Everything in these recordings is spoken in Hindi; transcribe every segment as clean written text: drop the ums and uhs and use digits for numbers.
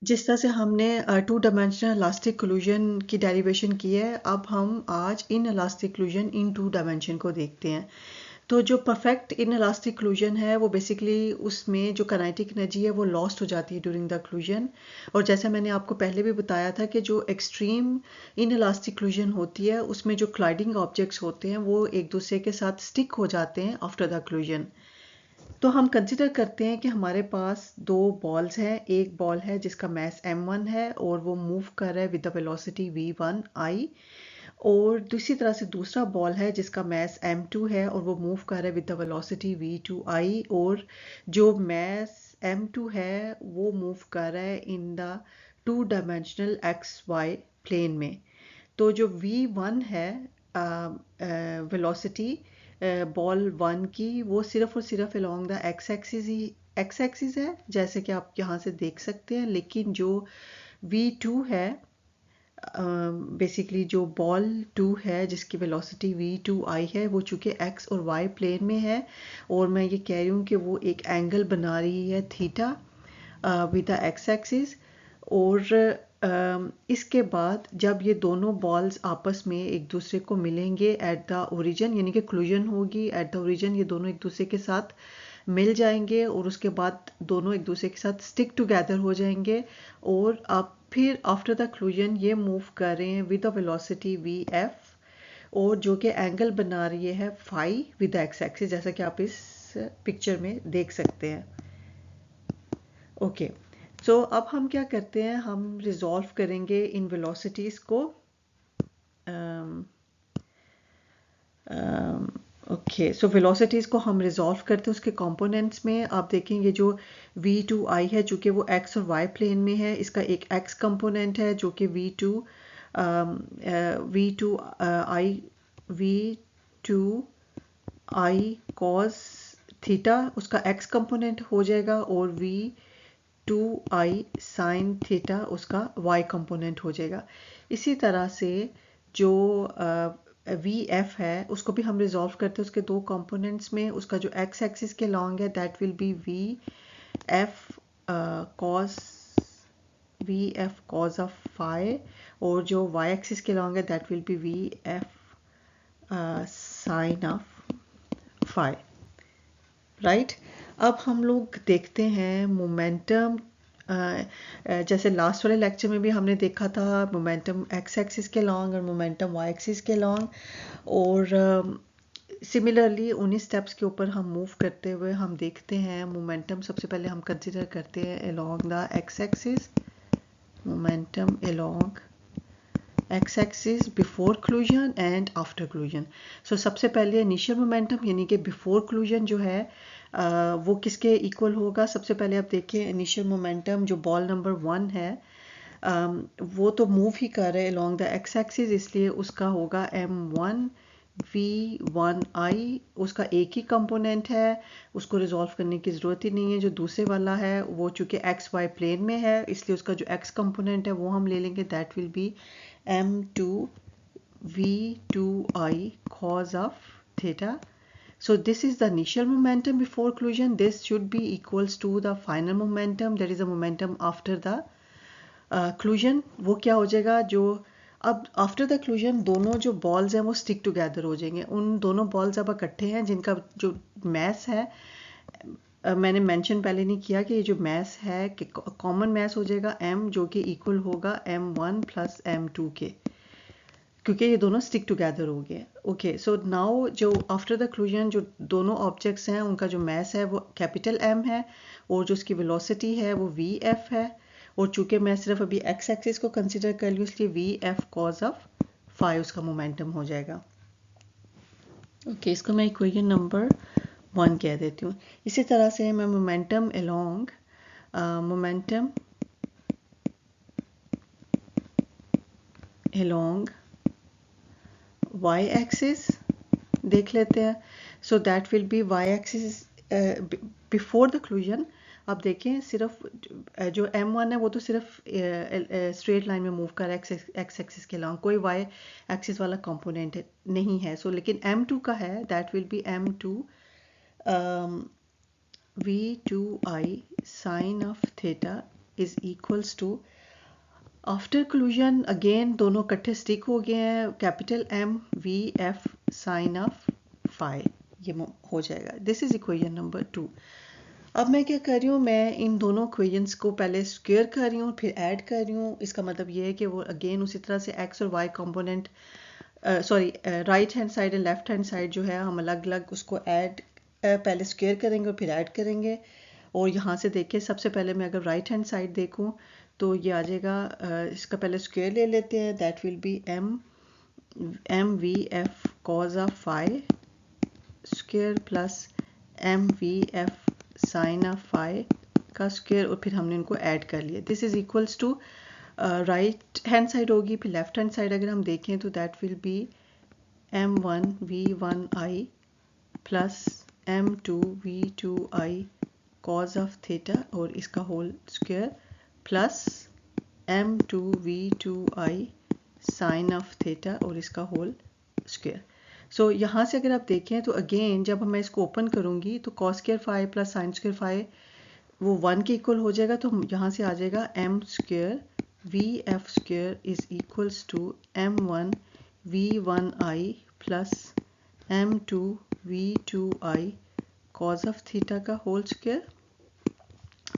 जिस तरह से हमने टू डायमेंशनल इलास्टिक कोल्यूशन की डेरिवेशन की है, अब हम आज inelastic collision in two dimension को देखते हैं। तो जो परफेक्ट इन इलास्टिक कोल्यूशन है वो बेसिकली उसमें जो काइनेटिक एनर्जी है वो लॉस्ट हो जाती है ड्यूरिंग द कोल्यूशन। और जैसा मैंने आपको पहले भी बताया था कि जो एक्सट्रीम इन इलास्टिक कोल्यूशन होती है उसमें जो क्लाइडिंग ऑब्जेक्ट्स होते हैं वो एक दूसरे के साथ स्टिक हो जाते हैं आफ्टर द कोल्यूशन। तो हम कंसिडर करते हैं कि हमारे पास दो बॉल्स हैं। एक बॉल है जिसका मास m1 है और वो मूव कर रहा है विद द वेलोसिटी v1i, और दूसरी तरह से दूसरा बॉल है जिसका मास m2 है और वो मूव कर रहा है विद द वेलोसिटी v2i, और जो मास m2 है वो मूव कर रहा है in the two dimensional xy plane में। तो जो v1 है वेलोसिटी बॉल वन की, वो सिर्फ और सिर्फ अलोंग द एक्स एक्सिस है जैसे कि आप यहाँ से देख सकते हैं। लेकिन जो v2 है, बेसिकली जो बॉल 2 है जिसकी वेलोसिटी v2i है, वो चूंकि x और y प्लेन में है और मैं ये कह रही हूँ कि वो एक एंगल बना रही है theta with the x axis. और इसके बाद जब ये दोनों बॉल्स आपस में एक दूसरे को मिलेंगे एट द ओरिजिन, यानी कि कोल्यूशन होगी एट द ओरिजिन, ये दोनों एक दूसरे के साथ मिल जाएंगे और उसके बाद दोनों एक दूसरे के साथ स्टिक टुगेदर हो जाएंगे। और अब फिर आफ्टर द कोल्यूशन ये मूव कर रहे हैं विद द वेलोसिटी vf, और जो कि एंगल बना रही है phi with the x axis, जैसा कि आप इस पिक्चर में देख सकते हैं। ओके, सो अब हम क्या करते हैं, हम रिजॉल्व करेंगे इन वेलोसिटीज को। ओके, सो वेलोसिटीज को हम रिजॉल्व करते हैं उसके कंपोनेंट्स में। आप देखेंगे जो v2i है जो कि वो x और y प्लेन में है, इसका एक x कंपोनेंट है जो कि v2i cos थीटा उसका x कंपोनेंट हो जाएगा, और v2i sin थीटा उसका y कंपोनेंट हो जाएगा। इसी तरह से जो vf है उसको भी हम रिजॉल्व करते हैं उसके दो कंपोनेंट्स में। उसका जो x एक्सिस के लॉन्ग है that will B vf cos of phi, और जो y एक्सिस के लॉन्ग है that will B vf sin of phi, right. अब हम लोग देखते हैं मोमेंटम। जैसे लास्ट वाले लेक्चर में भी हमने देखा था मोमेंटम एक्स एक्सिस के लॉन्ग और मोमेंटम वाई एक्सिस के लॉन्ग, और सिमिलरली उन्हीं स्टेप्स के ऊपर हम मूव करते हुए हम देखते हैं मोमेंटम। सबसे पहले हम कंसिडर करते हैं along the x axis, momentum along X axis before collision and after collision. So सबसे पहले इनिशियल मोमेंटम यानी कि बिफोर कोल्यूशन जो है वो किसके इक्वल होगा। सबसे पहले आप देखिए इनिशियल मोमेंटम जो बॉल नंबर 1 है वो तो मूव ही कर रहे हैं अलोंग द एक्स एक्सिस, इसलिए उसका होगा m1 v1i। उसका एक ही कंपोनेंट है, उसको रिजॉल्व करने की ज़रूरत ही नहीं है। जो दूसरे वाला है वो चूंकि एक्स वाई प्लेन में है इसलिए उसका जो एक्स कंपोनेंट है वो हम ले लेंगे, that will be m2 v2i cos of theta. So this is the initial momentum before collision. This should be equals to the final momentum, that is the momentum after the collision. वो क्या हो जाएगा, जो अब आफ्टर द collision दोनों जो बॉल्स हैं वो स्टिक टुगेदर हो जाएंगे। उन दोनों बॉल्स अब इकट्ठे हैं जिनका जो मैस है मैंने मेंशन पहले नहीं किया कि ये जो मैस है कि कॉमन मैस हो जाएगा m, जो कि इक्वल होगा m1 प्लस m2 के, क्योंकि ये दोनों स्टिक टुगेदर हो गए। ओके, सो नाउ जो आफ्टर द कोल्यूशन जो दोनों ऑब्जेक्ट्स हैं उनका जो मैस है वो कैपिटल M है और जो उसकी वेलोसिटी है वो vf है। और चूंकि मैं सिर्फ अभी x एक्सिस को कंसिडर कर लूँ इसलिए vf cos ऑफ phi उसका मोमेंटम हो जाएगा। ओके, इसको मैं इक्वेशन नंबर 1 कह देती हूँ। इसी तरह से मैं मोमेंटम अलोंग y एक्सिस देख लेते हैं। So that will B y axis before the collision. अब देखें सिर्फ जो m1 है वो तो सिर्फ स्ट्रेट लाइन में मूव कर रहा है एक्स एक्सिस के लॉन्ग, कोई y एक्सिस वाला कंपोनेंट नहीं है। सो लेकिन m2 का है, that will be m2 v2i sin of theta is equals to, after collision again दोनों इकट्ठे स्टिक हो गए हैं, capital M V F sine of phi, ये हो जाएगा। This is equation number 2। अब मैं क्या कर रही हूँ, मैं इन दोनों इक्वेशंस को पहले स्क्वायर कर रही हूँ फिर ऐड कर रही हूँ। इसका मतलब ये है कि वो अगेन उसी तरह से एक्स और y component, sorry right hand side and left hand side जो है हम अलग अलग उसको ऐड पहले स्क्वायर करेंगे और फिर ऐड करेंगे। और यहाँ से देखिए सबसे पहले मैं अगर राइट हैंड साइड देखूँ तो ये आ जाएगा, इसका पहले स्क्वायर ले लेते हैं, that will be M V F cos of phi square plus M V F sine of phi का स्क्वायर, और फिर हमने इनको ऐड कर लिया। This is equals to right hand side होगी, फिर लेफ्ट हैंड साइड अगर हम देखें तो that will be m1v1i plus m2v2i cos of theta और इसका whole square plus m2v2i sine of theta और इसका होल स्क्वायर। सो यहाँ से अगर आप देखें तो अगेन जब मैं इसको ओपन करूँगी तो cos square phi plus sine square phi वो 1 के इक्वल हो जाएगा, तो यहाँ से आ जाएगा M square V F square is equals to m1 v1i plus m2 v2i cos of theta का whole square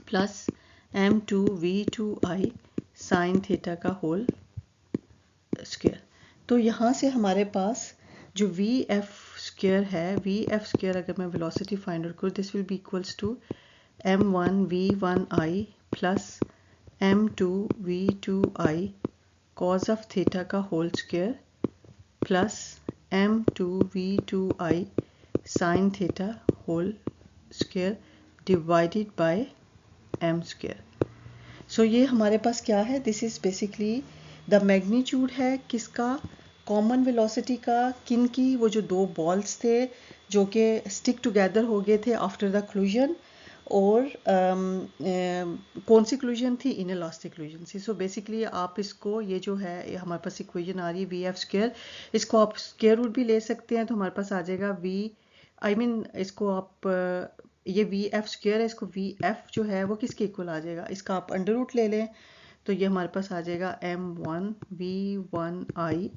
plus m2 v2i sine theta का होल स्क्वायर। तो यहाँ से हमारे पास जो वी एफ स्क्वायर है, वी एफ स्क्वायर अगर मैं वेलोसिटी फाइंड आउट करूँ, this will be equals to m1v1i plus m2v2i cos of theta का whole square plus m2v2i sine theta whole square divided by m square. So ये हमारे पास क्या है, this is basically the magnitude है किसका, कॉमन वेलोसिटी का, किन की, वो जो दो बॉल्स थे जो कि स्टिक टुगेदर हो गए थे आफ्टर द क्लूजन, और कौन सी क्लूजन थी, इनइलास्टिक क्लूजन थी। सो बेसिकली आप इसको, ये जो है ये हमारे पास इक्वेशन आ रही है वी एफ स्क्वायर, इसको आप स्क्वायर रूट भी ले सकते हैं तो हमारे पास आ जाएगा वी, आई मीन इसको आप ये वी एफ स्क्वायर है, इसको वी एफ जो है वो किसके इक्वल आ जाएगा, इसका आप अंडर रूट ले लें तो ये हमारे पास आ जाएगा m1v1i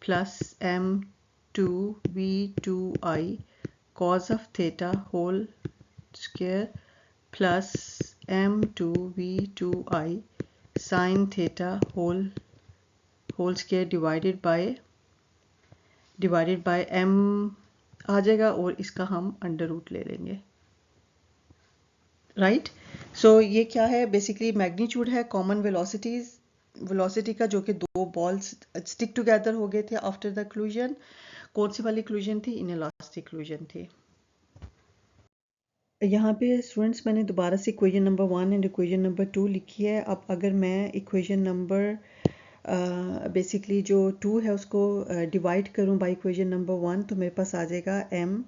plus m2v2i cos of theta whole square plus m2v2i sine theta whole square divided by m आ जाएगा और इसका हम अंडर रूट ले लेंगे, राइट। सो ये क्या है, बेसिकली मैग्नीट्यूड है कॉमन वेलोसिटी का, जो कि दो बॉल्स स्टिक टुगेदर हो गए थे आफ्टर द क्लूजन। कौन सी वाली क्लूजन थी, इनइलास्टिक क्लूजन थी। यहाँ पे स्टूडेंट्स मैंने दोबारा से equation number 1 and equation number 2 लिखी है। अब अगर मैं इक्वेशन नंबर बेसिकली जो 2 है उसको डिवाइड करूँ बाय इक्वेशन नंबर 1 तो मेरे पास आ जाएगा m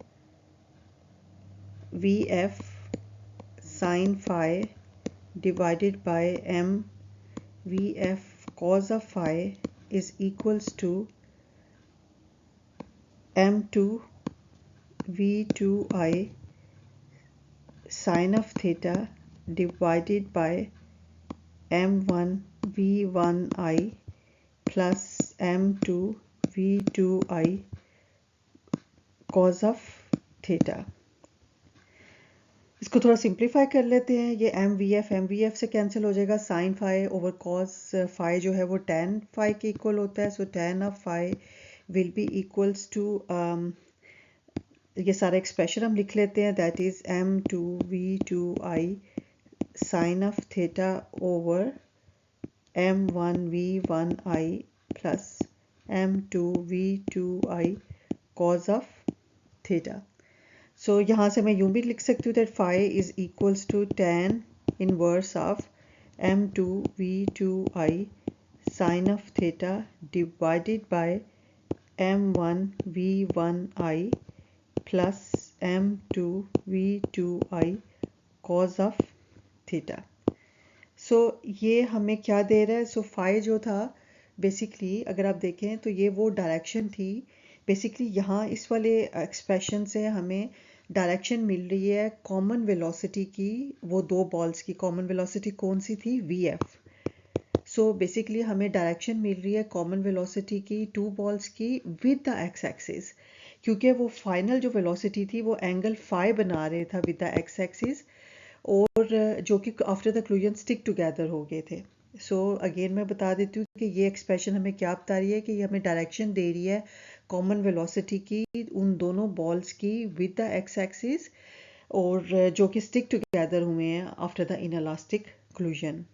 V F sine phi divided by m V F cos of phi is equals to m2 v2i sine of theta divided by m1 v1i plus m2 v2i cos of theta. इसको थोड़ा सिंप्लीफाई कर लेते हैं, ये एम वी एफ से कैंसिल हो जाएगा, sine phi over cos phi जो है वो टेन फाई के इक्वल होता है, so tan of phi will be equals to, ये सारा एक्सप्रेशन हम लिख लेते हैं, that is m2v2i sine of theta over m1v1i plus m2v2i cos of theta. So यहाँ से मैं यूँ भी लिख सकती हूँ that phi is equals to tan inverse of m2v2i sine of theta divided by m1v1i plus m2v2i cos of theta. So ये हमें क्या दे रहा है, सो फाई जो था बेसिकली अगर आप देखें तो ये वो डायरेक्शन थी, बेसिकली यहाँ इस वाले एक्सप्रेशन से हमें डायरेक्शन मिल रही है कॉमन वेलोसिटी की, वो दो बॉल्स की कॉमन वेलोसिटी कौन सी थी, वीएफ। सो बेसिकली हमें डायरेक्शन मिल रही है कॉमन वेलोसिटी की टू बॉल्स की विद द एक्स एक्सिस, क्योंकि वो फाइनल जो वेलोसिटी थी वो एंगल फाई बना रहे था विद द एक्स एक्सिस, और जो कि आफ्टर द क्लूजन स्टिक टुगेदर हो गए थे। सो अगेन मैं बता देती हूँ कि ये एक्सप्रेशन हमें क्या बता रही है कि ये हमें डायरेक्शन दे रही है कॉमन वेलोसिटी की उन दोनों बॉल्स की विद द एक्स एक्सिस, और जो कि स्टिक टुगेदर हुए हैं आफ्टर द इनलास्टिक क्लूजन।